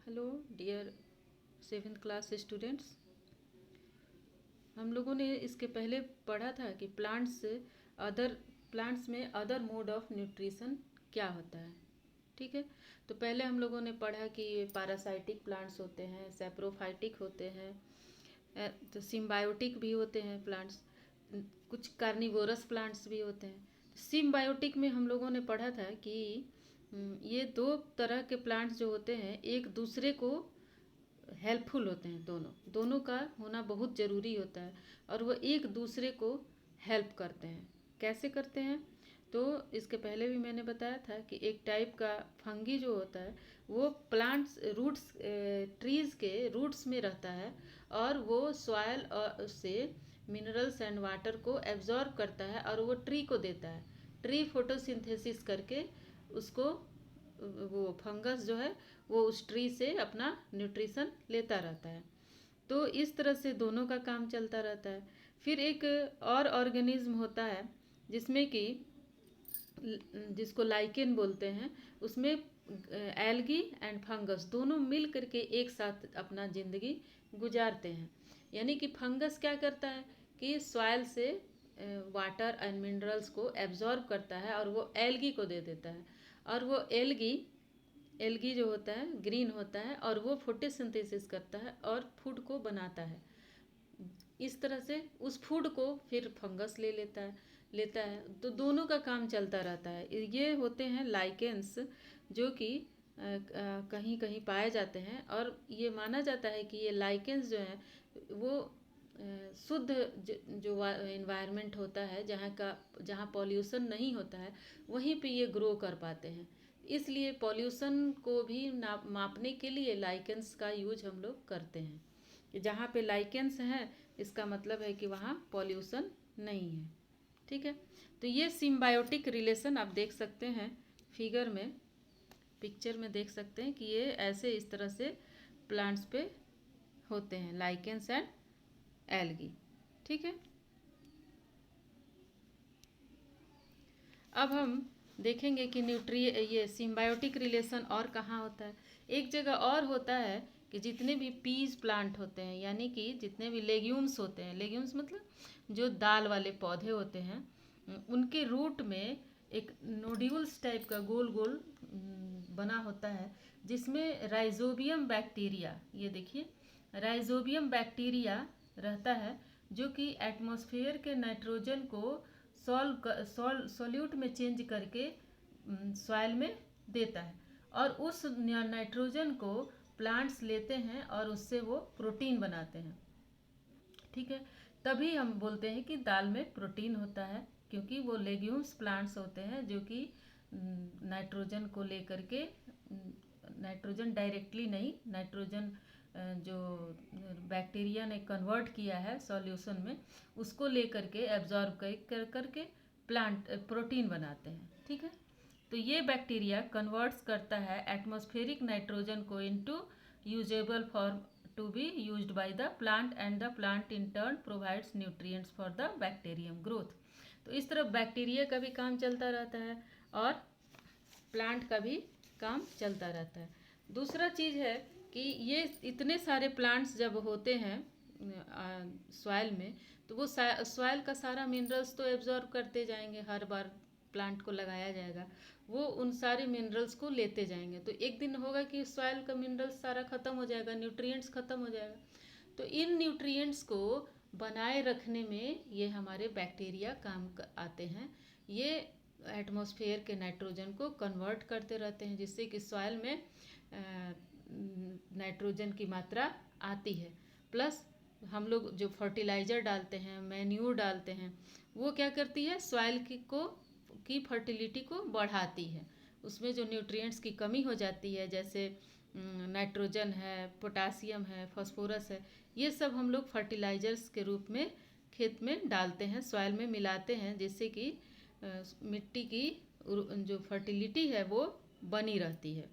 Hello dear 7th class students. हम लोगों ने इसके पहले पढ़ा था कि प्लांट्स में अदर मोड ऑफ न्यूट्रिशन क्या होता है। ठीक है, तो पहले हम लोगों ने पढ़ा कि पैरासाइटिक प्लांट्स होते हैं, सैप्रोफाइटिक होते हैं, तो सिम्बायोटिक भी होते हैं प्लांट्स, कुछ कार्निवोरस प्लांट्स भी होते हैं। सिम्बायोटिक में हम लोगों ने पढ़ा था कि ये दो तरह के प्लांट्स जो होते हैं एक दूसरे को हेल्पफुल होते हैं। दोनों दोनों का होना बहुत ज़रूरी होता है और वो एक दूसरे को हेल्प करते हैं। कैसे करते हैं? तो इसके पहले भी मैंने बताया था कि एक टाइप का फंगी जो होता है वो प्लांट्स रूट्स ट्रीज़ के रूट्स में रहता है और वो सॉयल से मिनरल्स एंड वाटर को एब्जॉर्ब करता है और वो ट्री को देता है। ट्री फोटोसिंथेसिस करके उसको वो फंगस जो है वो उस ट्री से अपना न्यूट्रिशन लेता रहता है। तो इस तरह से दोनों का काम चलता रहता है। फिर एक और ऑर्गेनिज्म होता है जिसमें कि जिसको लाइकेन बोलते हैं, उसमें एल्गी एंड फंगस दोनों मिल करके एक साथ अपना ज़िंदगी गुजारते हैं। यानी कि फंगस क्या करता है कि सॉइल से वाटर एंड मिनरल्स को एब्जॉर्ब करता है और वो एल्गी को दे देता है। और वो एल्गी एल्गी जो होता है ग्रीन होता है और वो फोटोसिंथेसिस करता है और फूड को बनाता है। इस तरह से उस फूड को फिर फंगस ले लेता है। तो दोनों का काम चलता रहता है। ये होते हैं लाइकेंस जो कि कहीं कहीं पाए जाते हैं और ये माना जाता है कि ये लाइकेंस जो हैं वो शुद्ध जो इन्वायरमेंट होता है जहाँ पॉल्यूशन नहीं होता है वहीं पे ये ग्रो कर पाते हैं। इसलिए पॉल्यूशन को भी मापने के लिए लाइकेंस का यूज हम लोग करते हैं कि जहाँ पे लाइकेंस हैं इसका मतलब है कि वहाँ पॉल्यूशन नहीं है। ठीक है, तो ये सिम्बायोटिक रिलेशन आप देख सकते हैं फिगर में, पिक्चर में देख सकते हैं कि ये ऐसे इस तरह से प्लांट्स पे होते हैं, लाइकेंस एंड एल्गी। ठीक है, अब हम देखेंगे कि ये सिम्बायोटिक रिलेशन और कहाँ होता है। एक जगह और होता है कि जितने भी पीज प्लांट होते हैं, यानी कि जितने भी लेग्यूम्स होते हैं, लेग्यूम्स मतलब जो दाल वाले पौधे होते हैं, उनके रूट में एक नोड्यूल्स टाइप का गोल गोल बना होता है जिसमें राइजोबियम बैक्टीरिया, ये देखिए राइजोबियम बैक्टीरिया रहता है जो कि एटमॉस्फेयर के नाइट्रोजन को सॉल्यूट में चेंज करके सॉइल में देता है और उस नाइट्रोजन को प्लांट्स लेते हैं और उससे वो प्रोटीन बनाते हैं। ठीक है, तभी हम बोलते हैं कि दाल में प्रोटीन होता है, क्योंकि वो लेग्यूम्स प्लांट्स होते हैं जो कि नाइट्रोजन को लेकर के, नाइट्रोजन डायरेक्टली नहीं, नाइट्रोजन जो बैक्टीरिया ने कन्वर्ट किया है सॉल्यूशन में उसको लेकर के एब्जॉर्ब करके प्लांट प्रोटीन बनाते हैं। ठीक है, तो ये बैक्टीरिया कन्वर्ट्स करता है एटमॉस्फेरिक नाइट्रोजन को into usable form to be used by the plant and the plant in turn provides nutrients for the bacterium growth. तो इस तरह बैक्टीरिया का भी काम चलता रहता है और प्लांट का भी काम चलता रहता है। दूसरा चीज़ है कि ये इतने सारे प्लांट्स जब होते हैं सॉइल में, तो वो सॉइल का सारा मिनरल्स तो एब्जॉर्ब करते जाएंगे। हर बार प्लांट को लगाया जाएगा वो उन सारे मिनरल्स को लेते जाएंगे, तो एक दिन होगा कि सॉइल का मिनरल्स सारा ख़त्म हो जाएगा, न्यूट्रिएंट्स ख़त्म हो जाएगा। तो इन न्यूट्रिएंट्स को बनाए रखने में ये हमारे बैक्टीरिया काम आते हैं। ये एटमॉस्फेयर के नाइट्रोजन को कन्वर्ट करते रहते हैं जिससे कि सॉइल में नाइट्रोजन की मात्रा आती है। प्लस हम लोग जो फर्टिलाइज़र डालते हैं, मैन्यूर डालते हैं, वो क्या करती है सॉइल की फर्टिलिटी को बढ़ाती है। उसमें जो न्यूट्रिएंट्स की कमी हो जाती है, जैसे नाइट्रोजन है, पोटासियम है, फास्फोरस है, ये सब हम लोग फर्टिलाइजर्स के रूप में खेत में डालते हैं, सॉइल में मिलाते हैं, जिससे कि मिट्टी की जो फर्टिलिटी है वो बनी रहती है।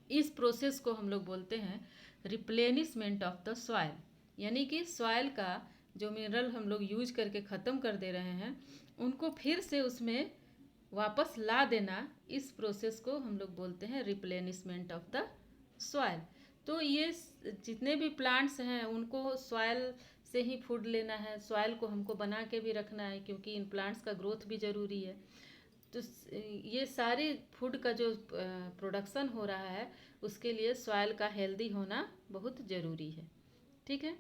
इस प्रोसेस को हम लोग बोलते हैं रिप्लेनिशमेंट ऑफ द सॉइल, यानी कि सॉइल का जो मिनरल हम लोग यूज करके ख़त्म कर दे रहे हैं उनको फिर से उसमें वापस ला देना, इस प्रोसेस को हम लोग बोलते हैं रिप्लेनिशमेंट ऑफ द सॉइल। तो ये जितने भी प्लांट्स हैं उनको सॉयल से ही फूड लेना है, सॉयल को हमको बना के भी रखना है क्योंकि इन प्लांट्स का ग्रोथ भी ज़रूरी है। तो ये सारे फूड का जो प्रोडक्शन हो रहा है उसके लिए सॉयल का हेल्दी होना बहुत ज़रूरी है। ठीक है।